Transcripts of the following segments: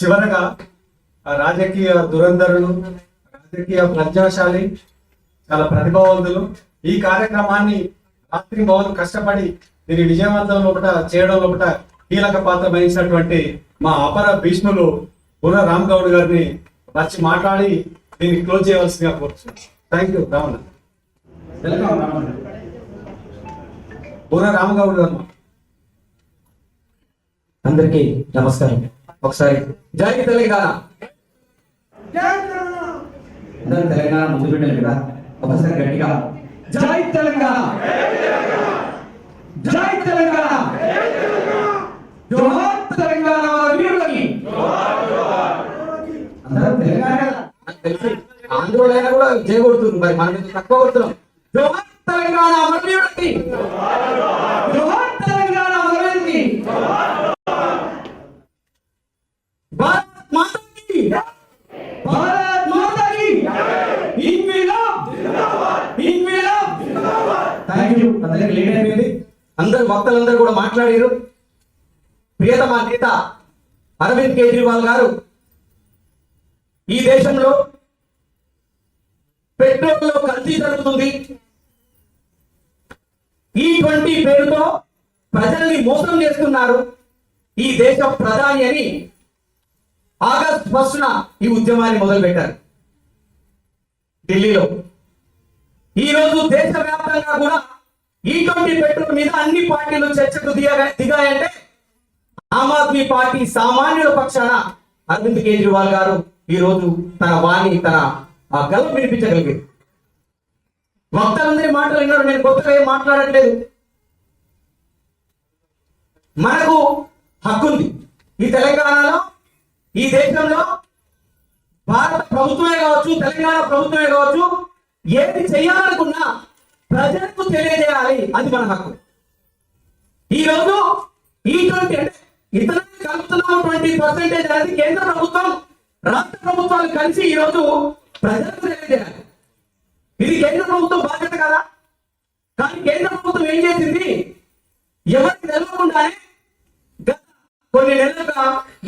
చివరగా రాజకీయ దురంధరులు, రాజకీయ ప్రజ్ఞాశాలి, చాలా ప్రతిభావంతులు ఈ కార్యక్రమాన్ని రాత్రి బౌలు కష్టపడి దీన్ని విజయవంతం లోపల చేయడం లోపల కీలక పాత్ర వహించినటువంటి మా అపర భీష్ములు బుర్ర రామ్ గౌడ్ గారిని వచ్చి మాట్లాడి దీన్ని క్లోజ్ చేయవలసిందిగా కోరుతున్నాను. Thank you. రామన్న బుర్ర రామ్ గౌడ్ గారు. అందరికీ నమస్కారం. ఒకసారి జై తెలంగాణ. అందరూ తెలంగాణ ముందు పెట్టాలి కదా, ఒకసారి గట్టిగా జై తెలంగాణ, జై తెలంగాణ, జోహార్ తెలంగాణ వీరులకి. అందరూ తెలంగాణ నాకు తెలిసి ఆంధ్రులైనా కూడా చేయకూడుతుంది, మరి మనం తక్కువ కొడుతున్నాం. జోహార్ తెలంగాణ వీరులకి, జోహార్ తెలంగాణ వీరులకి. भारत माता की, भारत माता की, इंक्विलाब जिंदाबाद, इंक्विलाब जिंदाबाद. థాంక్యూ. అందరికి లేట్ అయిపోయింది. అందరు వక్తలందరూ కూడా మాట్లాడారు. ప్రియతమ నేత అరవింద్ కేజ్రీవాల్ గారు ఈ దేశంలో పెట్రోల్ లో కల్తీ జరుగుతుంది, E20 పేరుతో ప్రజల్ని మోసం చేస్తున్నారు ఈ దేశ ప్రధాని అని ఆగస్టు 1న ఈ ఉద్యమాన్ని మొదలు పెట్టారు ఢిల్లీలో. ఈ రోజు దేశవ్యాప్తంగా కూడా E20 పెట్రోల్ మీద అన్ని పార్టీలు చర్చకు దిగాయంటే ఆమ్ ఆద్మీ పార్టీ సామాన్యుల పక్షాన అరవింద్ కేజ్రీవాల్ గారు ఈ రోజు తన వాణి, తన గలం వినిపించగలిగారు. వక్తలందరి మాటలు విన్నారు, నేను కొత్తగా ఏం మాట్లాడట్లేదు. మనకు హక్కుంది ఈ తెలంగాణలో, ఈ దేశంలో. భారత ప్రభుత్వమే కావచ్చు, తెలంగాణ ప్రభుత్వమే కావచ్చు, ఏది చేయాలనుకున్నా ప్రజలకు తెలియజేయాలి, అది మన హక్కు. ఈ రోజు E20 అంటే ఇతరులకు కలుపుతున్నాము 20% అనేది కేంద్ర ప్రభుత్వం, రాష్ట్ర ప్రభుత్వాలు కలిసి ఈ రోజు ప్రజలకు తెలియజేయాలి. ఇది కేంద్ర ప్రభుత్వం బాధ్యత కదా. కానీ కేంద్ర ప్రభుత్వం ఏం చేసింది, ఎవరికి తెలియకుండానే కొన్ని నెలలుగా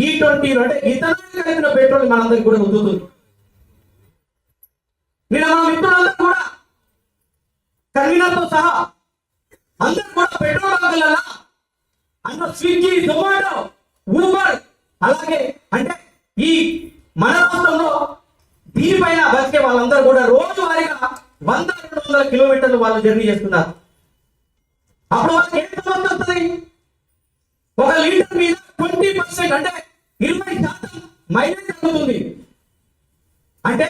E20 అంటే ఇతరులకు కలిపిన పెట్రోల్ మనందరికి కూడా ఉంటుంది. నేను మా మిత్రులందరూ కూడా కన్వీనర్తో సహా అందరూ కూడా పెట్రోల్ బంకులలో అన్న స్విగ్గీ, జొమాటో, ఊబర్, అలాగే అంటే ఈ మన రాష్ట్రంలో దీనిపైన బతికే వాళ్ళందరూ కూడా రోజువారీగా 100-200 కిలోమీటర్లు వాళ్ళు జర్నీ చేస్తున్నారు. అప్పుడు వాళ్ళకి ఏం సంబంధం వస్తుంది? ఒక లీటర్ మీద 20% అంటే 20% మైలేజ్ తగ్గుతుంది. అంటే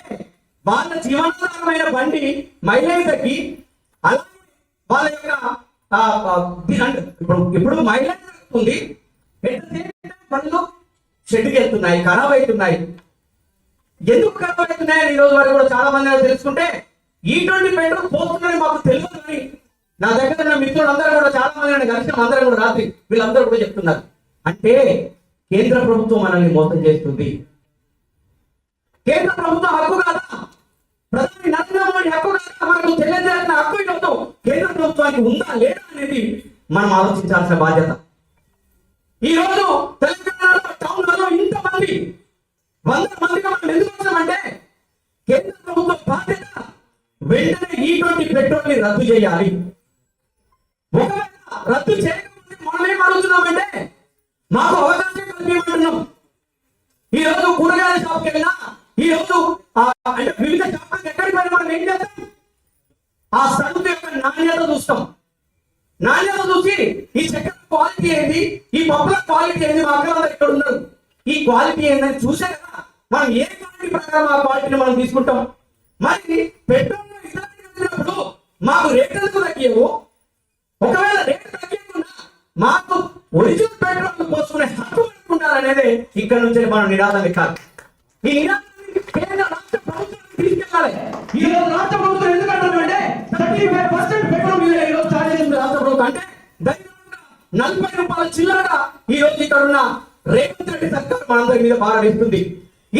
వాళ్ళ జీవనాధారమైన బండి మైలేజ్ తగ్గి, అలాగే వాళ్ళ యొక్క ఇప్పుడు మైలేజ్ తగ్గుతుంది, బండ్లు షెడ్కి వెళ్తున్నాయి, ఖరాబ్ అవుతున్నాయి. ఎందుకు ఖరాబ్ అవుతున్నాయని ఈ రోజు వరకు కూడా చాలా మంది తెలుసుకుంటే E20 పెట్రోల్ పోతుందని మాకు తెలియదు. కానీ నా దగ్గర ఉన్న మిత్రులందరూ కూడా చాలా మంది కలిసి అందరూ కూడా రాత్రి వీళ్ళందరూ కూడా చెప్తున్నారు. అంటే కేంద్ర ప్రభుత్వం మనల్ని మోసం చేస్తుంది. కేంద్ర ప్రభుత్వం హక్కు కాదా? ప్రధాని నరేంద్ర మోడీ హక్కు కాదా? మనకు తెలియజేయాల్సిన హక్కు ఈరోజు కేంద్ర ప్రభుత్వానికి ఉందా లేదా అనేది మనం ఆలోచించాల్సిన బాధ్యత. ఈ రోజు తెలంగాణలో టౌన్లలో ఇంతమంది 100 మందిగా మనం ఎందుకు వచ్చామంటే కేంద్ర ప్రభుత్వం బాధ్యత వెంటనే E20 పెట్రోల్ ని రద్దు చేయాలి. ఒకవేళ రద్దు చేయకపోతే మనం ఏం అడుగుతున్నామంటే మాకు అవకాశం కల్పించమంటున్నాం. ఈ రోజు కూరగాయల షాప్కి వెళ్ళినా, ఈ రోజు అంటే వివిధ షాపులకు ఎక్కడికి వెళ్ళి మనం ఏం చేస్తాం, ఆ సరుకు యొక్క నాణ్యత చూస్తాం. నాణ్యత చూసి ఈ చక్కెర క్వాలిటీ ఏంది, ఈ పప్పుల క్వాలిటీ ఏంది, మా అక్కలందరూ ఇక్కడ ఉన్నారు, ఈ క్వాలిటీ ఏందని చూసే కదా మనం ఏ క్వాలిటీ ప్రకారం ఆ క్వాలిటీని మనం తీసుకుంటాం. మరి పెట్రోల్ ఇతరులకు మాకు రేట్లకు తగ్గియవు. ఒకవేళ రేటు తగ్గకుండా మాకు ఒరిజినల్ పెట్రోల్ పోసుకునే హక్కు పెట్టుకుంటారనేది ఇక్కడ నుంచి మనం నినాదాన్ని కాదు. ఈ నినాదాన్ని కేంద్ర రాష్ట్ర ప్రభుత్వం తీసుకెళ్ళాలి. ఈ రోజు రాష్ట్ర ప్రభుత్వం ఎందుకంటే 35% పెట్రోల్ మీద ఈ రోజు చార్జ్ చేస్తుంది రాష్ట్ర ప్రభుత్వం. అంటే దైవంగా 40 రూపాయల చిల్లరగా ఈ రోజు ఇక్కడ ఉన్న రేవంత్ రెడ్డి సర్కార్ మనందరి మీద భారం వేస్తుంది.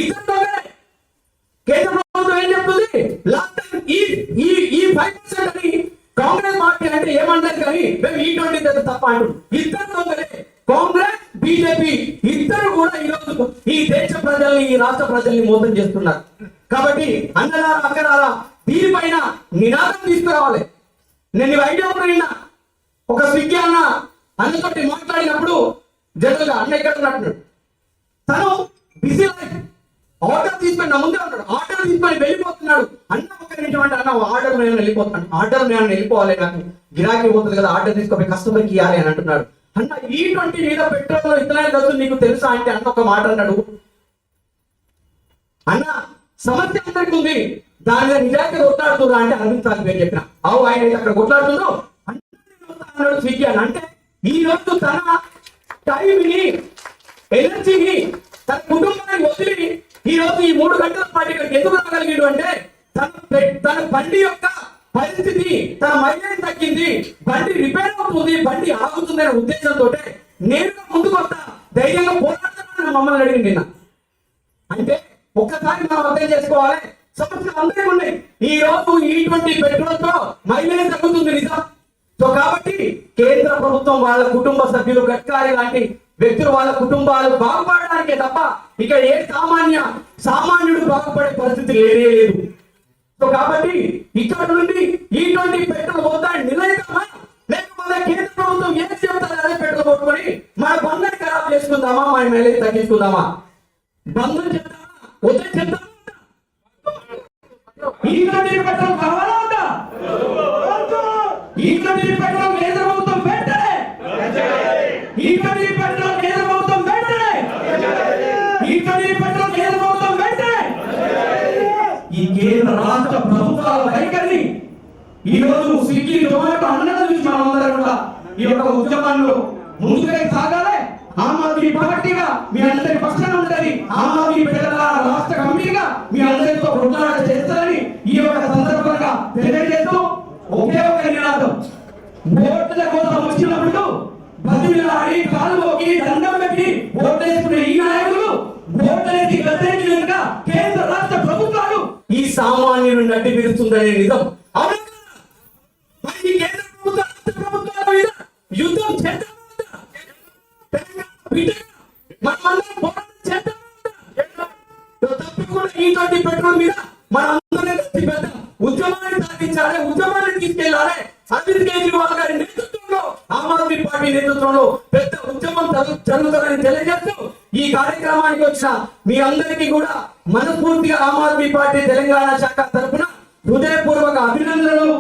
ఇతరులే కేంద్ర ప్రభుత్వం ఏం చెప్తుంది, లాస్ట్ టైం ఈ 5% అని కాంగ్రెస్ పార్టీ అంటే ఏమంటారు, కానీ మేము E20 తప్ప అంటారు. ఇద్దరు కాంగ్రెస్ బీజేపీ ఇద్దరు కూడా ఈరోజు ఈ దేశ ప్రజల్ని, ఈ రాష్ట్ర ప్రజల్ని మోసం చేస్తున్నారు. కాబట్టి అన్నలారా, అక్కలారా, దీనిపైన నినాదం తీసుకురావాలి. నేను ఐడియా నిన్న ఒక స్విగ్గీ అన్నతోటి మాట్లాడినప్పుడు జనరల్గా అన్న ఇక్కడ ఉన్నట్టు తను బిజీ లైఫ్, ఆర్డర్ తీసుకొని నా ముందే ఉన్నాడు, ఆర్డర్ తీసుకొని వెళ్ళిపోతున్నాడు. అన్న ఒక నిమిషం అంటే అన్న ఆర్డర్ నేను వెళ్ళిపోతాను, ఆర్డర్ నేను వెళ్ళిపోవాలి, నాకు గిరాకీ పోతుంది కదా, ఆర్డర్ తీసుకొని కస్టమర్కి ఇవ్వాలి అని అంటున్నాడు. అన్న E20 మీద పెట్రోల్ ఇతనే తెలుసు నీకు తెలుసా అంటే అన్న ఒక మాట అన్నాడు, అన్న సమస్య అందరికి ఉంది, దాని మీద నిజాయితీ కొట్లాడుతుందా అంటే అరవింద్ సార్ పేరు చెప్పిన ఆయన అక్కడ కొట్లాడుతుందో అన్నాడు స్విగ్గీ అని. అంటే ఈ రోజు తన టైంని, ఎనర్జీని, తన కుటుంబాన్ని వదిలి ఈ రోజు ఈ 3 గంటల పాటు ఇక్కడికి ఎందుకు రాగలిగాడు అంటే తన బండి యొక్క పరిస్థితి, తన మైలేజ్ తగ్గింది, బండి రిపేర్ అవుతుంది, బండి ఆగుతుంది అనే ఉద్దేశంతో నేరుగా ముందుకు వస్తా, ధైర్యంగా పోరాడతానని మమ్మల్ని అడిగింది నిన్న. అంటే ఒక్కసారి మనం అర్థం చేసుకోవాలి, సమస్యలు అందరికీ ఉన్నాయి. ఈ రోజు E20 పెట్రోల్ తో మైలేజ్ తగ్గుతుంది నిజం. సో కాబట్టి కేంద్ర ప్రభుత్వం వాళ్ళ కుటుంబ సభ్యులు, గడ్కరీ లాంటి వ్యక్తులు వాళ్ళ కుటుంబాలు బాగుపడడానికే తప్ప ఇక్కడ ఏ సామాన్యుడు బాగుపడే పరిస్థితి లేనే లేదు. సో కాబట్టి ఇక్కడ నుండి E20 పెట్రోల్ వద్దని నిర్ణయిద్దామా, లేకపోతే కేంద్ర ప్రభుత్వం ఏం చెప్తారో అదే పెట్రోల్ కొట్టుకొని మన బంధాన్ని ఖరాబ్ చేసుకుందామా, మన మైలేజ్ తగ్గించుకుందామా? బంధం చెప్తామా, వద్దని చెప్తామా? E20 పెట్రోల్ కావాలా వద్దా? E20 పెట్రోల్ కేంద్ర ప్రభుత్వం వెంటనే, E20 పెట్రోల్ కేంద్ర ప్రభుత్వం వెంటనే, E20 పెట్రోల్ కేంద్ర ప్రభుత్వం వెంటనే. ఈ కేంద్ర రాష్ట్ర ప్రభుత్వాల వైఖరిని ఈ రోజు స్విగ్గీ, జొమాటో అన్నది చూసి మనమందరం కూడా ఈ యొక్క ఉద్యమాల్లో ముందుకు సాగాలి. ఆమ్ ఆద్మీ పార్టీగా మీ అందరి పక్షాన ఉంటది, ఆమ్ ఆద్మీ ప్రజల రాష్ట్ర కమిటీగా మీ అందరితో కొట్లాట చేస్తారని ఈ యొక్క సందర్భంగా తెలియజేస్తూ ఒకే ఒక నినాదం, ఓట్ల కోసం వచ్చినప్పుడు బదిలాడి కాలువకి దండం పెట్టి ఓట్లేసుకునే ఈ నాయకులు ఓట్లేసి గద్దెక్కినాక కేంద్ర రాష్ట్ర ప్రభుత్వాలు ఈ సామాన్యుని నడ్డి విరుస్తుందనే నిజం. అవునా? మరి కేంద్ర ప్రభుత్వ, రాష్ట్ర ప్రభుత్వాల మీద యుద్ధం చేద్దాం, మనమందరం పోరాటం చేద్దాం. తప్పకుండా E20 పెట్రోల్ మీద మనందరం పెద్ద ఉద్యమాన్ని సాధించాలి, ఉద్యమాన్ని తీసుకెళ్లాలి. అరవింద్ కేజ్రీవాల్ గారి నేతృత్వంలో, ఆమ్ ఆద్మీ పార్టీ నేతృత్వంలో పెద్ద ఉద్యమం జరుగుతుందని తెలియజేస్తూ ఈ కార్యక్రమానికి వచ్చిన మీ అందరికీ కూడా మనస్ఫూర్తిగా ఆమ్ ఆద్మీ పార్టీ తెలంగాణ శాఖ తరఫున హృదయపూర్వక అభినందనలు,